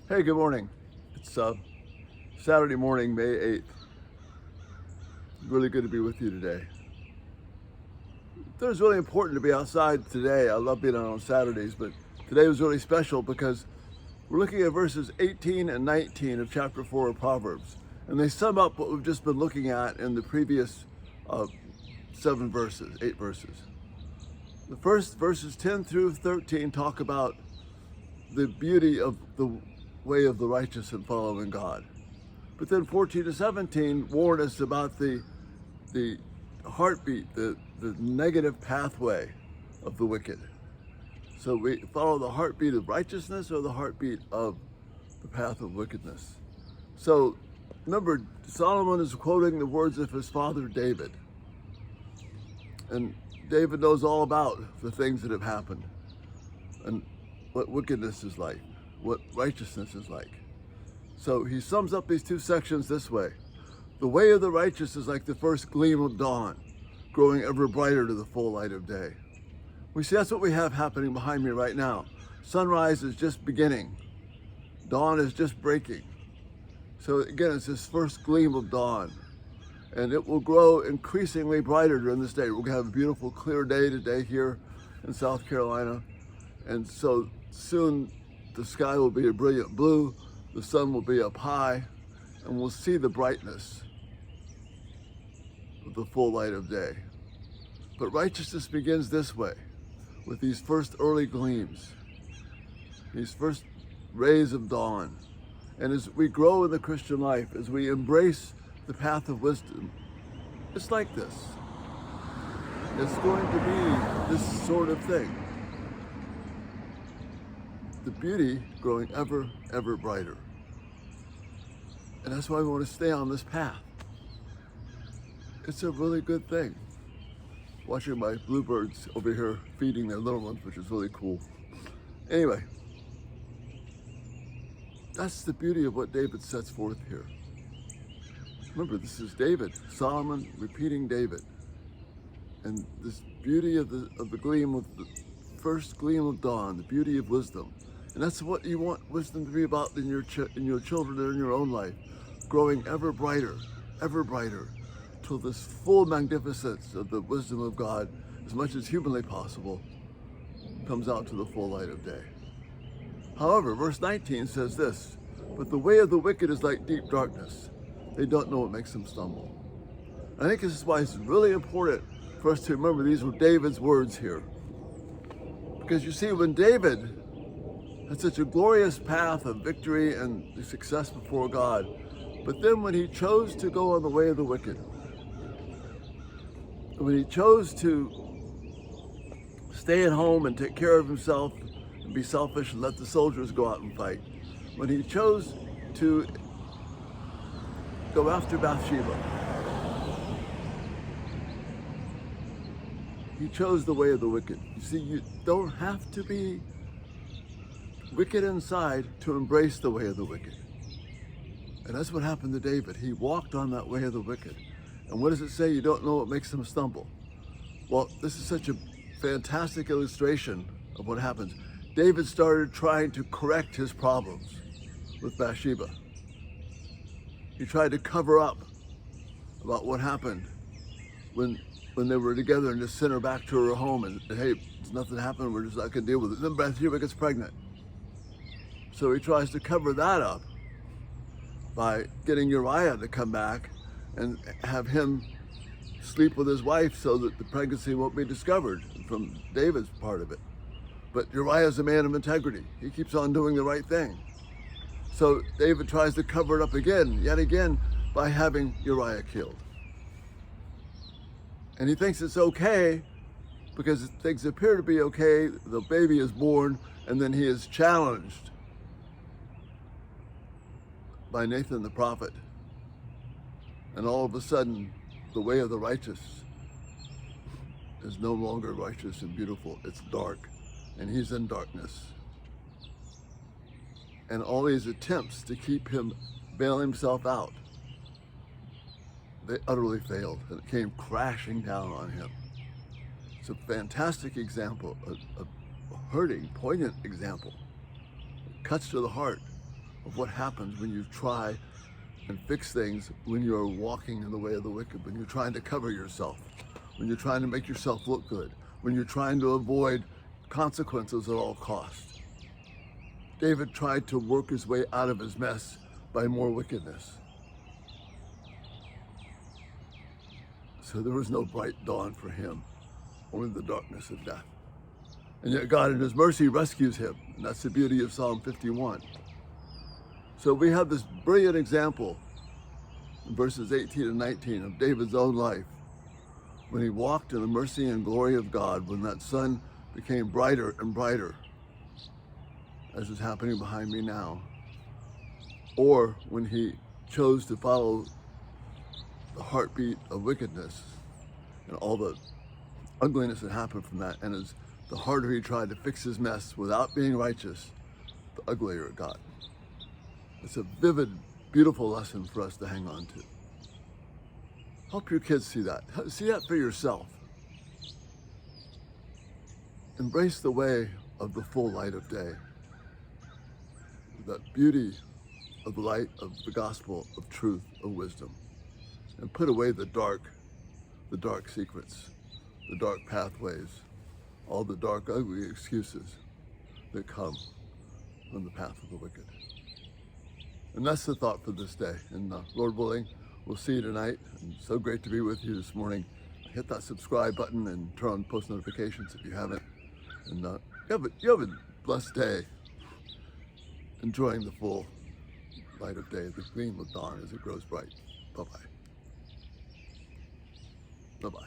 Hey, good morning. It's Saturday morning, May 8th. Really good to be with you today. It was really important to be outside today. I love being out on Saturdays, but today was really special because we're looking at verses 18 and 19 of chapter 4 of Proverbs. And they sum up what we've just been looking at in the previous uh, 8 verses. The first verses 10 through 13 talk about the beauty of the way of the righteous and following God. But then 14 to 17 warn us about the heartbeat, the negative pathway of the wicked. So we follow the heartbeat of righteousness or the heartbeat of the path of wickedness. So remember, Solomon is quoting the words of his father David. And David knows all about the things that have happened and what wickedness is like, what righteousness is like. So he sums up these two sections this way. The way of the righteous is like the first gleam of dawn, growing ever brighter to the full light of day. We see that's what we have happening behind me right now. Sunrise is just beginning. Dawn is just breaking. So again, it's this first gleam of dawn. And it will grow increasingly brighter during this day. We're going to have a beautiful, clear day today here in South Carolina. And so soon the sky will be a brilliant blue, the sun will be up high, and we'll see the brightness of the full light of day. But righteousness begins this way, with these first early gleams, these first rays of dawn. And as we grow in the Christian life, as we embrace the path of wisdom, it's like this. It's going to be this sort of thing. The beauty growing ever, ever brighter. And that's why we want to stay on this path. It's a really good thing. Watching my bluebirds over here feeding their little ones, which is really cool. Anyway, that's the beauty of what David sets forth here. Remember, this is David, Solomon repeating David. And this beauty of the gleam of the first gleam of dawn, the beauty of wisdom. And that's what you want wisdom to be about in your children and in your own life. Growing ever brighter, till this full magnificence of the wisdom of God, as much as humanly possible, comes out to the full light of day. However, verse 19 says this, but the way of the wicked is like deep darkness. They don't know what makes them stumble. I think this is why it's really important for us to remember these were David's words here. Because you see, when David had such a glorious path of victory and success before God, but then when he chose to go on the way of the wicked, when he chose to stay at home and take care of himself and be selfish and let the soldiers go out and fight, when he chose to go after Bathsheba, he chose the way of the wicked. You see, you don't have to be wicked inside to embrace the way of the wicked. And that's what happened to David. He walked on that way of the wicked. And what does it say? You don't know what makes them stumble. Well, this is such a fantastic illustration of what happens. David started trying to correct his problems with Bathsheba. He tried to cover up about what happened when they were together and just sent her back to her home and, hey, nothing happened, we're just not going to deal with it. Then Bathsheba gets pregnant. So he tries to cover that up by getting Uriah to come back and have him sleep with his wife so that the pregnancy won't be discovered from David's part of it. But Uriah's a man of integrity. He keeps on doing the right thing. So David tries to cover it up again, yet again, by having Uriah killed. And he thinks it's okay because things appear to be okay. The baby is born, and then he is challenged by Nathan the prophet. And all of a sudden, the way of the righteous is no longer righteous and beautiful. It's dark, and he's in darkness. And all these attempts to keep him, bail himself out, they utterly failed, and it came crashing down on him. It's a fantastic example, a hurting, poignant example. It cuts to the heart of what happens when you try and fix things, when you're walking in the way of the wicked, when you're trying to cover yourself, when you're trying to make yourself look good, when you're trying to avoid consequences at all costs. David tried to work his way out of his mess by more wickedness. So there was no bright dawn for him, only the darkness of death. And yet God in his mercy rescues him, and that's the beauty of Psalm 51. So we have this brilliant example in verses 18 and 19 of David's own life, when he walked in the mercy and glory of God, when that sun became brighter and brighter, as is happening behind me now, or when he chose to follow the heartbeat of wickedness and all the ugliness that happened from that, and as the harder he tried to fix his mess without being righteous, the uglier it got. It's a vivid, beautiful lesson for us to hang on to. Help your kids see that. See that for yourself. Embrace the way of the full light of day. That beauty of the light of the gospel of truth, of wisdom. And put away the dark secrets, the dark pathways, all the dark, ugly excuses that come from the path of the wicked. And that's the thought for this day. And Lord willing, we'll see you tonight. And so great to be with you this morning. Hit that subscribe button and turn on post notifications if you haven't. And you have a blessed day, enjoying the full light of day, the gleam of dawn as it grows bright. Bye-bye. Bye-bye.